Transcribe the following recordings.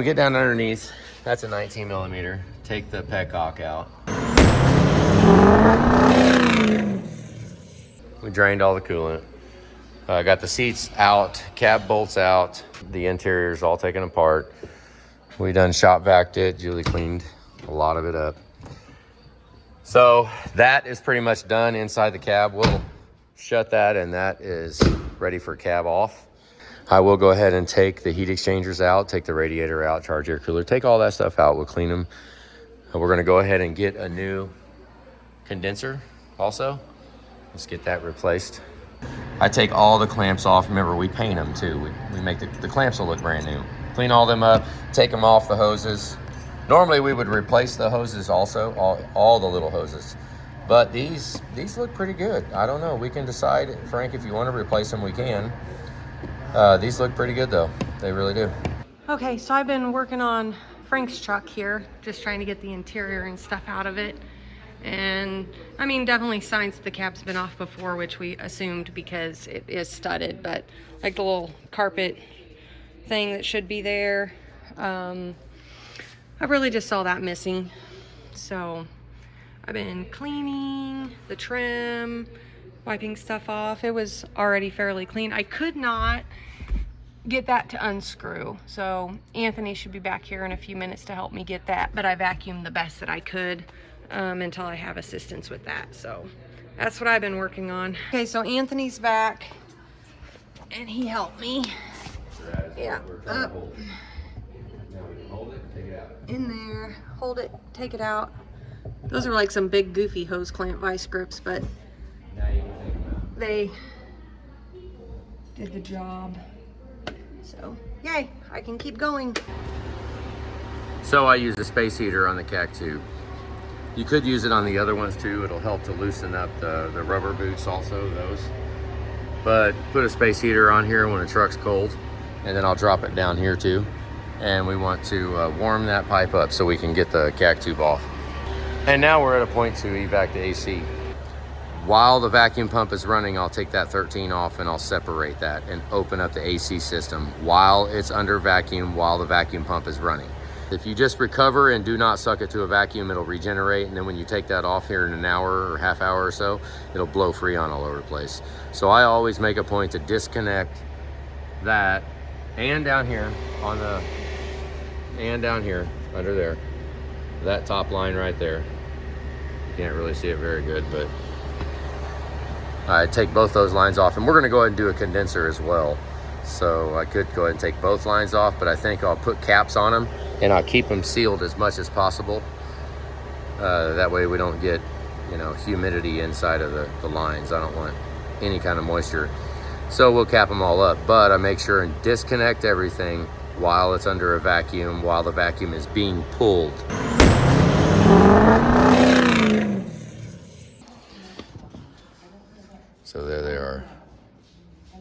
We get down underneath. That's a 19 millimeter. Take the petcock out. We drained all the coolant. Got the seats out, cab bolts out, the interior's all taken apart. We done shop vacked it. Julie cleaned a lot of it up. So that is pretty much done inside the cab. We'll shut that, and that is ready for cab off. I will go ahead and take the heat exchangers out, take the radiator out, charge air cooler, take all that stuff out. We'll clean them. And we're gonna go ahead and get a new condenser also. Let's get that replaced. I take all the clamps off. Remember, we paint them too. We make the clamps will look brand new. Clean all them up, take them off the hoses. Normally we would replace the hoses also, all the little hoses. But these look pretty good. I don't know, we can decide, Frank, if you want to replace them, we can. These look pretty good though, they really do. Okay, so I've been working on Frank's truck here, just trying to get the interior and stuff out of it. And I mean, definitely signs the cab's been off before, which we assumed because it is studded, but like the little carpet thing that should be there, I really just saw that missing. So I've been cleaning the trim, wiping stuff off. It was already fairly clean. I could not get that to unscrew, so Anthony should be back here in a few minutes to help me get that, but I vacuumed the best that I could until I have assistance with that. So that's what I've been working on. Okay, so Anthony's back and he helped me. Yeah, up in there, hold it, take it out. Those are like some big goofy hose clamp vice grips, but they did the job. So yay, I can keep going. So I used a space heater on the CAC tube. You could use it on the other ones too. It'll help to loosen up the rubber boots also, those. But put a space heater on here when the truck's cold, and then I'll drop it down here too. And we want to warm that pipe up so we can get the CAC tube off. And now we're at a point to evac the AC. While the vacuum pump is running, I'll take that 13 off and I'll separate that and open up the AC system while it's under vacuum, while the vacuum pump is running. If you just recover and do not suck it to a vacuum, it'll regenerate, and then when you take that off here in an hour or half hour or so, it'll blow Freon all over the place. So I always make a point to disconnect that, and down here on the, and down here under there, that top line right there. You can't really see it very good, but I take both those lines off, and we're gonna go ahead and do a condenser as well. So I could go ahead and take both lines off, but I think I'll put caps on them and I'll keep them sealed as much as possible. That way we don't get, you know, humidity inside of the lines. I don't want any kind of moisture. So we'll cap them all up, but I make sure and disconnect everything while it's under a vacuum, while the vacuum is being pulled. So there they are.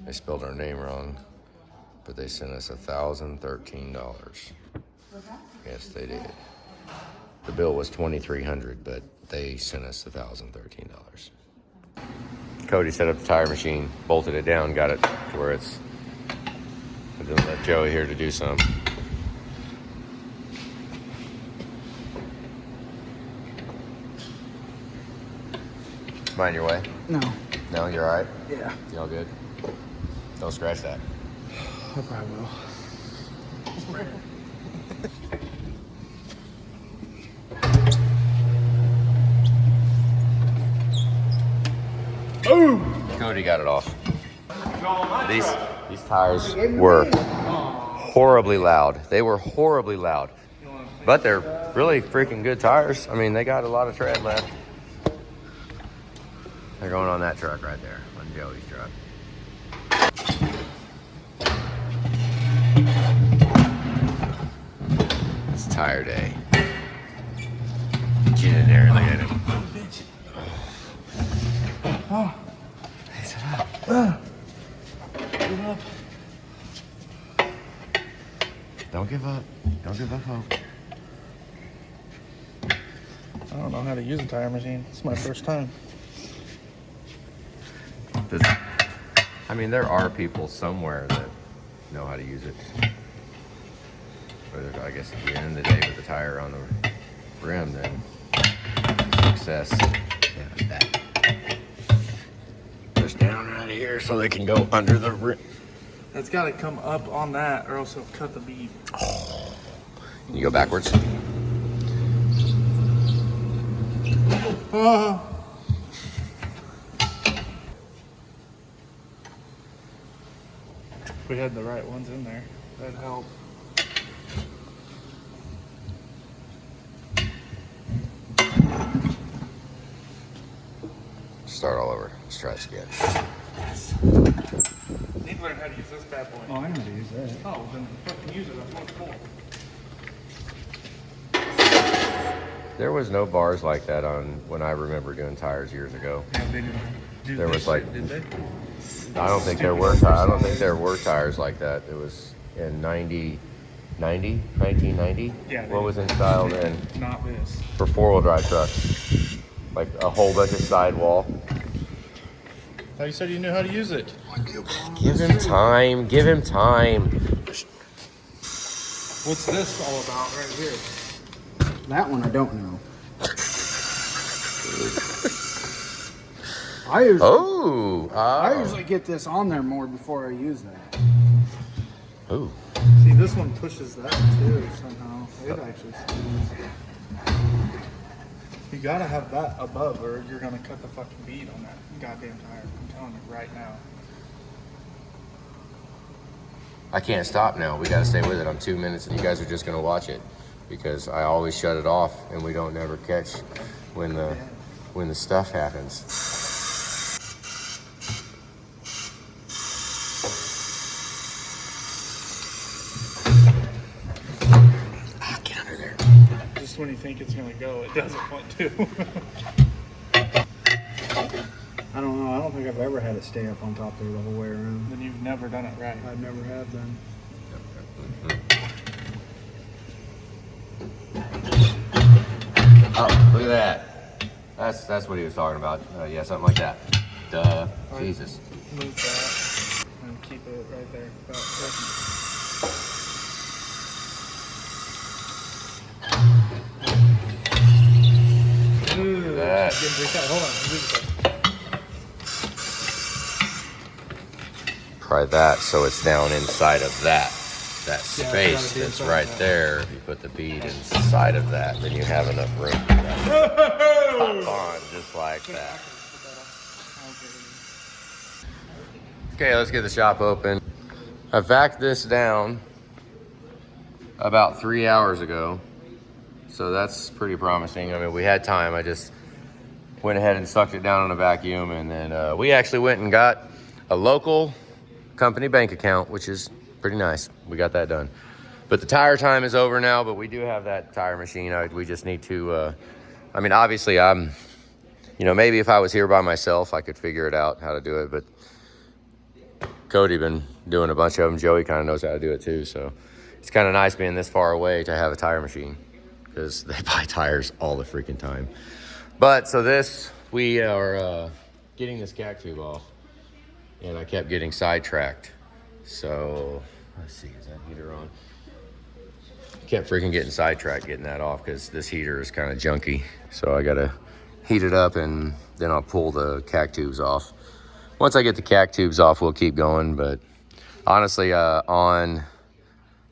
They spelled our name wrong, but they sent us $1,013. Yes, they did. The bill was $2,300, but they sent us $1,013. Cody set up the tire machine, bolted it down, got it to where it's. I didn't let Joey here to do some. Mind your way? No. No, you're all right? Yeah. You all good? Don't scratch that. I probably will. Boom! Cody got it off. These tires were horribly loud. They were horribly loud. But they're really freaking good tires. I mean, they got a lot of tread left. They're going on that truck right there, on Joey's truck. It's tire day. Get in there and look at him. Oh. Give up. Don't give up. Don't give up hope. I don't know how to use a tire machine. It's my first time. I mean, there are people somewhere that know how to use it. But I guess at the end of the day, with the tire on the rim, then success. Yeah, that. Push down right here so they can go under the rim. It's got to come up on that, or else it'll cut the bead. You go backwards. Oh. If we had the right ones in there, that'd help. Start all over. Let's try this again. Need to learn how to use this bad boy. Oh, I know how to use that. Oh, then fucking use it. That's what's cool. There was no bars like that on when I remember doing tires years ago. Yeah, they didn't do There this was like- shit, did they? I don't think there were. I don't think there were tires like that. It was in 1990. Yeah, they What was in style then Not this. for 4-wheel drive trucks? Like a whole bunch of sidewall. Thought you said you knew how to use it. Give him time. Give him time. What's this all about right here? That one I don't know. I usually get this on there more before I use that. Oh. See, this one pushes that too somehow. It actually screws. You gotta have that above, or you're gonna cut the fucking bead on that goddamn tire. I'm telling you right now. I can't stop now. We gotta stay with it. I'm 2 minutes, and you guys are just gonna watch it because I always shut it off, and we don't never catch when the stuff happens. Get under there. Just when you think it's gonna go, it doesn't want to. I don't know. I don't think I've ever had it stay up on top there the whole way around. Then you've never done it right. I've never have done. Oh, look at that. That's what he was talking about. Yeah, something like that. Duh. Jesus. Move that and keep it right there. Ooh, that. getting pretty tight. Hold on. Move it. Try that so it's down inside of that. That Yeah, space it's gotta be that's inside right that. there. If you put the bead inside of that, then you have enough room to pop on just like that. Okay, let's get the shop open. I vacked this down about 3 hours ago, so that's pretty promising. I mean, we had time. I just went ahead and sucked it down on a vacuum, and then we actually went and got a local company bank account, which is pretty nice. We got that done. But the tire time is over now, but we do have that tire machine. We just need to, I mean, obviously maybe if I was here by myself, I could figure it out how to do it, but Cody been doing a bunch of them. Joey kind of knows how to do it too. So it's kind of nice being this far away to have a tire machine because they buy tires all the freaking time. But so we are getting this CAC tube off, and I kept getting sidetracked. So let's see, is that heater on? Kept freaking getting sidetracked getting that off because this heater is kind of junky. So I gotta heat it up and then I'll pull the CAC tubes off. Once I get the CAC tubes off, we'll keep going. But honestly, on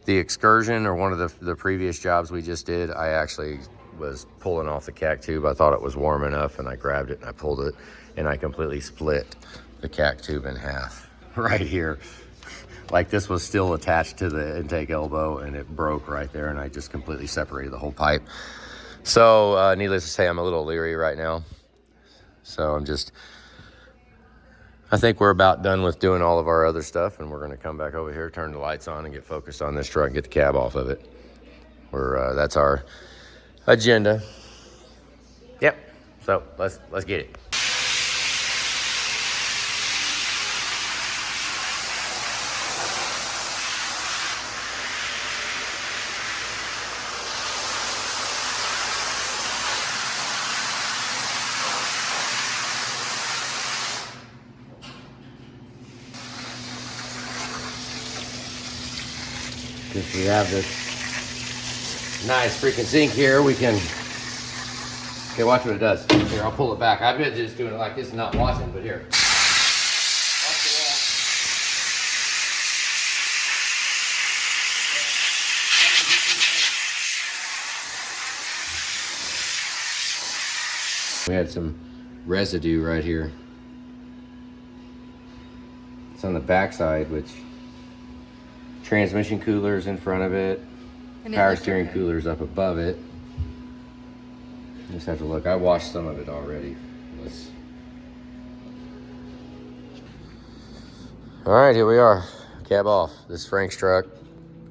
the excursion or one of the previous jobs we just did, I actually was pulling off the CAC tube. I thought it was warm enough and I grabbed it and I pulled it and I completely split the CAC tube in half right here. Like this was still attached to the intake elbow and it broke right there and I just completely separated the whole pipe. So needless to say, I'm a little leery right now. So I think we're about done with doing all of our other stuff and we're gonna come back over here, turn the lights on and get focused on this truck and get the cab off of it. That's our agenda. Yep, so let's get it. Since we have this nice freaking zinc here. We can, okay, watch what it does. Here, I'll pull it back. I've been just doing it like this and not watching, but here. Watch the wall. We had some residue right here. It's on the back side, which transmission cooler's in front of it. And it Power looks steering okay. cooler's up above it. Just have to look. I washed some of it already. Let's... All right, here we are. Cab off. This is Frank's truck.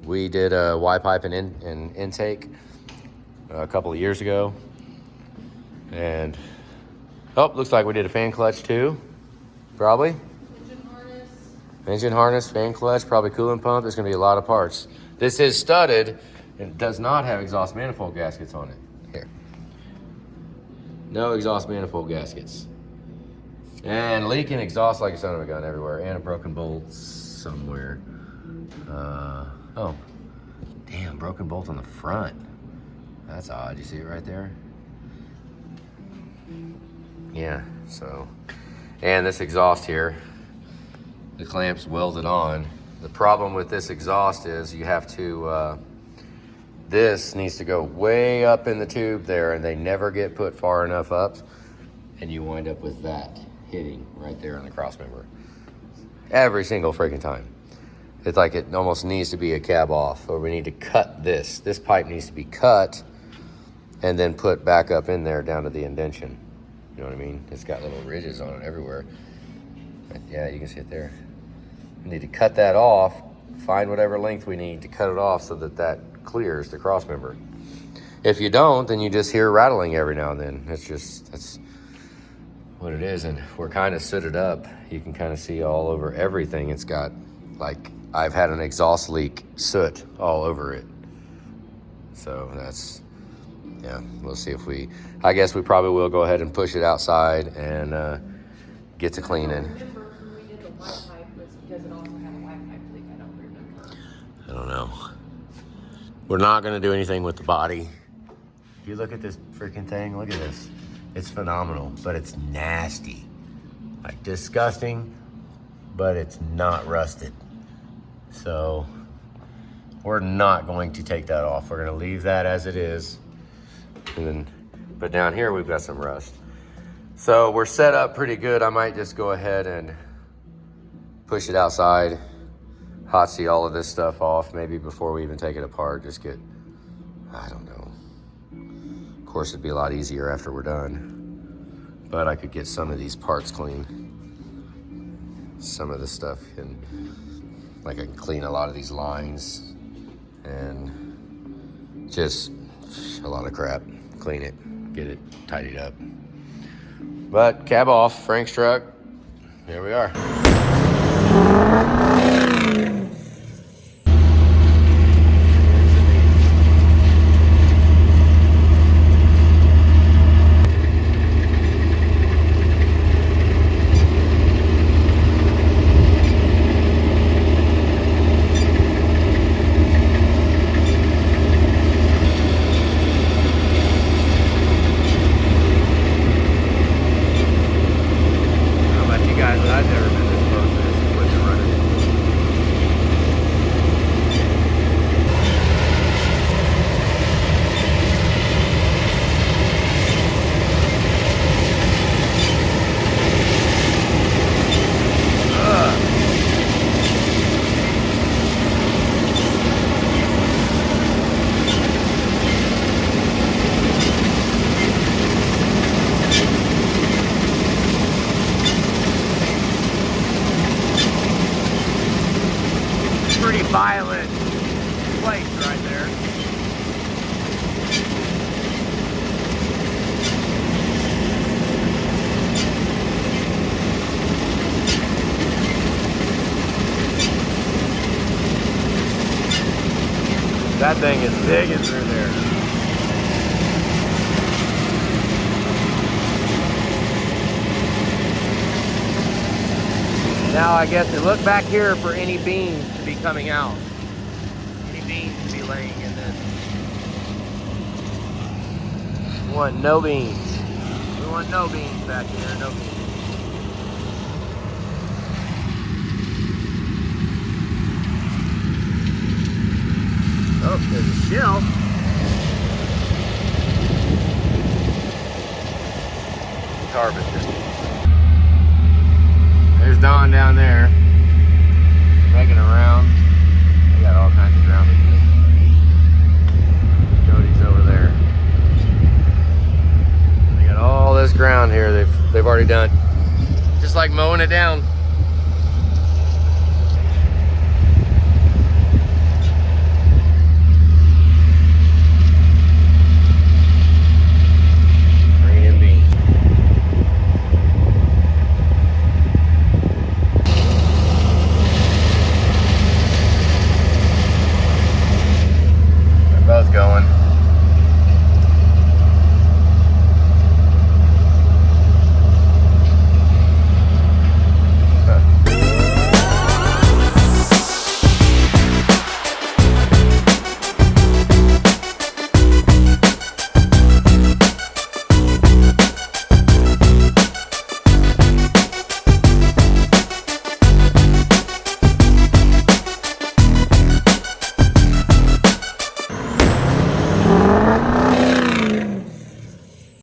We did a Y pipe and intake a couple of years ago. And, oh, looks like we did a fan clutch too. Probably. Engine harness, fan clutch, probably coolant pump. There's gonna be a lot of parts. This is studded and does not have exhaust manifold gaskets on it. Here. No exhaust manifold gaskets. And leaking exhaust like a son of a gun everywhere. And a broken bolt somewhere. Oh, damn, broken bolt on the front. That's odd, you see it right there? Yeah, so. And this exhaust here. The clamp's welded on. The problem with this exhaust is you have to, this needs to go way up in the tube there, and they never get put far enough up, and you wind up with that hitting right there on the cross member. Every single freaking time. It's like it almost needs to be a cab off, or we need to cut this. This pipe needs to be cut and then put back up in there down to the indention. You know what I mean? It's got little ridges on it everywhere. Yeah, you can see it there. We need to cut that off, find whatever length we need to cut it off so that that clears the cross member. If you don't, then you just hear rattling every now and then. That's what it is. And we're kind of sooted up. You can kind of see all over everything. It's got, like, I've had an exhaust leak soot all over it. So that's, yeah, we'll see if we, I guess we probably will go ahead and push it outside and get to cleaning. I don't know. We're not gonna do anything with the body. If you look at this freaking thing, look at this. It's phenomenal, but it's nasty. Like disgusting, but it's not rusted. So we're not going to take that off. We're gonna leave that as it is. And then, but down here we've got some rust. So we're set up pretty good. I might just go ahead and push it outside, hot see all of this stuff off, maybe before we even take it apart, just get, I don't know. Of course, it'd be a lot easier after we're done, but I could get some of these parts clean. Some of this stuff, and like I can clean a lot of these lines and just a lot of crap. Clean it, get it tidied up. But cab off, Frank's truck, here we are. Pretty violent place right there. That thing is digging through there. Now I guess to look back here for any beams to be coming out. Any beams to be laying in this. want no beans. We want no beans back here, no beans. Oh, there's a shell. Harvester. There's Don down there, making around. They got all kinds of ground to do. Cody's over there. They got all this ground here they've already done. Just like mowing it down.